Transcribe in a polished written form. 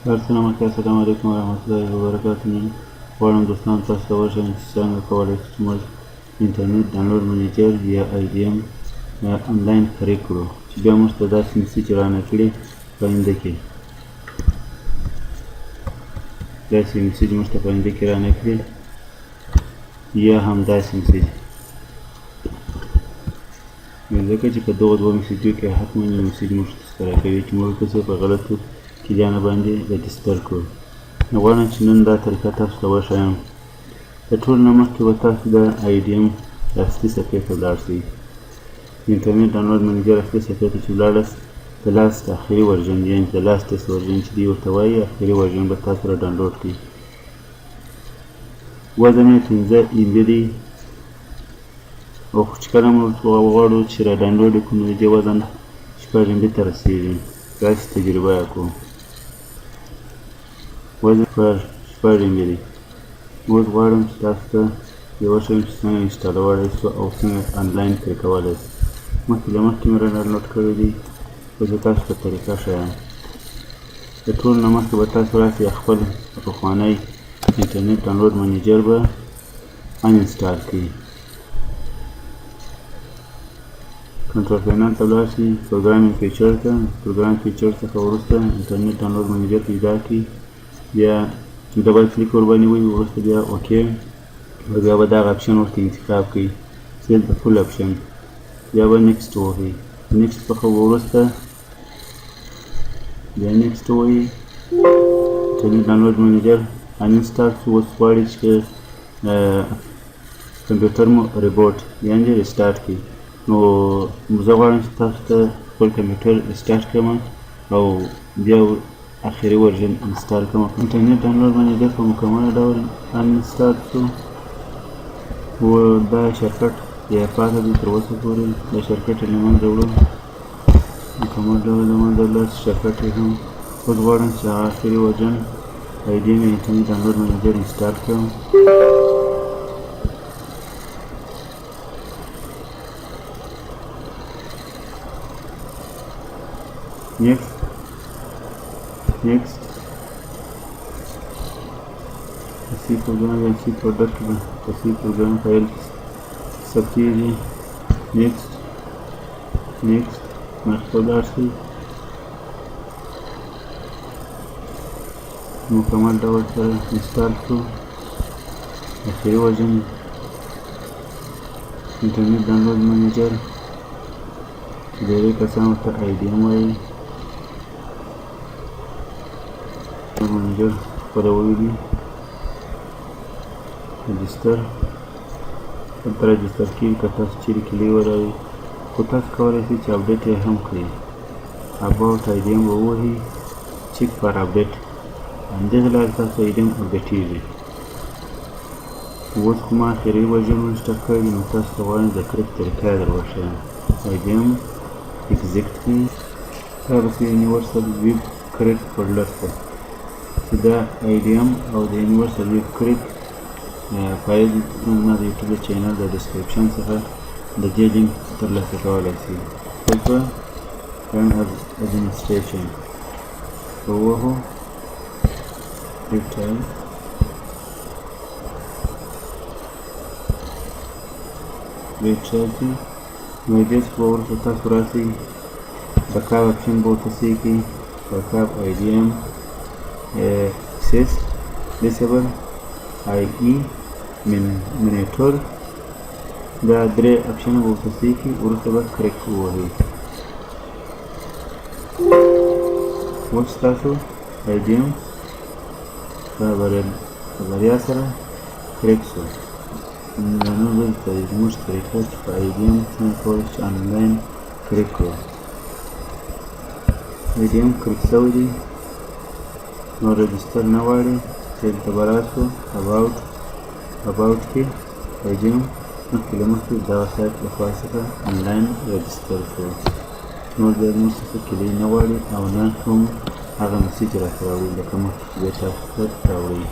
السلام علیکم ورحمتالله وبرکاتو. نن غواړم دوستان تاسو ته وښیم چې څنګه کولی شو موږ انټرنیټ ډاونلوډ منیجر یا IDM آنلاین خرید کړو چې بیا موږ ته داسې مسیج رانه کړي په آینده کې داسې مسیج موږ ته په آینده کې رانه کړي یا هم داسې مسیج ځکه چې په دغو دوه مسیجو کې حتما یو مسیج موږ ښکاره کوي چې موږ که څه په غلطو کلیانو باندې رجسټر کړو. نو غواړم چې نن دا طریقه تاسو ته وښیم. د ټول نه مخکې به تاسو د IDM اصلي صفحې ته ولاړ شئ. د انټرنیټ ډاونلوډ منیجر اصلي صفحې ته چې ولاړاست د لاست اخري ورژن یعنې د لاستست ورژن چې دوی ورته وایي اخري ورژن به تاسو را ډاونلوډ کړئ. وزن یې 15 MB دی او خو چې کله موږ غواړو چې را ډاونلوډ یې کړو نو د دې وزن 6 MB ته رسېږي. داسې تجربه یې کوو. وزن 6 MB دی. اوس غواړم چې تاسو ته یې وښیم چې څنګه انسټالولی شو او څنګه آنلاین پرې کولی شو. مخکې له مخکې مې را ډاونلوډ کړی دی خو زه تاسو ته طریقه ښیم. د ټول نه مخکې به تاسو راسئ خپل پخوانی انټرنیټ ډاونلوډ منیجر به انسټال کړئ. کنټرول پینل ته ولاړ شئ، پروګرامینګ فیچر ته، پروګرام فیچر څخه وروسته انټرنیټ ډاونلوډ منیجر پیدا کړئ، بیا ډبل کلیک ورباندې ووهئ، وروسته بیا اوکې او بیا به دغه اپشن ورته انتخاب کړئ سیل د فول اپشن، بیا به نیکسټ ووهئ. نیکسټ څخه وروسته بیا نیکسټ ووهئ. انټرنیټ ډاونلوډ منیجر انسټال شو. اوس غواړئ چې کمپیوټر مو ریبوټ یعنې ریسټارټ کړئ. نو زه غواړم چې تاسو ته خپل کمپیوټر ریسټارټ کړم او بیا اخري ورژن انسټال کړم. انټرنیټ ډاونلوډ منیجر په مکمله ډول انسټال شو. دا شرکټ یا پاته دی تر اوسه پورې دا شرکټ یې له منځه وړو، مکمل ډول له منځه وړه شرکټ یې هم. اوس غواړم چې هغه اخري ورژن IDM انټرنیټ ډاونلوډ منیجر انسټال کړم. Next سی پروګرام یا سی پروډکټ په سی پروګرام فایل کې ثبتېږي. نیکسټ مخې ته ولاړ شئ. مکمل ډول سره انسټال شو. اخري ورژن انټرنیټ ډاونلوډ منیجر ډېری کسان ورته IDM وایي. منیجر خپرولی دي رجسټر دلته رجسټر کېږي که تاسو چیرې کلی ولرئ، خو تاسو کولی شئ چې اپډیټ یې هم کړئ. اباوټ IDM به ووهئ، چیک فار اپډیټ، همدغې لارې تاسو IDM اپډیټېږي. اوس خو ما اخري ورژن انسټال کړی دی نو تاسو ته غواړم د کریک طریقه یې در وښیم. IDM ایګزیکټ کړئ. دا به یونیورسل ویب کریک فولډر ته چې دا IDM او د یونیورسل ویب کریک فایل زما د یوټیوب چینل د ډسکرپشن څخه د دې لینک ترلاسه کولی شئ. اوس به رن اډمنسټریشن به ووهو، ریټایل دی. نو دې څخه به وروسته تاسو راسئ بکاپ اپشن به ورته سوی کړئ. بکاپ IDM access disable IE monitor دا درې اپشنه به ورته سوی کړئ. وروسته به کریک ووهئ. اوس ستاسو IDM په بریا سره کریک شو. دا نو زموږ طریقه چې په IDM څنګه کولی شو آنلاین کریک کړو. IDM کریک شوی دی. نو رجسټر نه غواړي سیل ته به راشو. اباوټ کې IDM مخکې له مخکې دغه سایټ له خوا څخه آنلاین رجسټر شو. نور بیا موږ څخه کلی نه غواړي او نه هم هغه مسیج راته راوړي لکه مخکې چې بیا تاسو ته راوړي.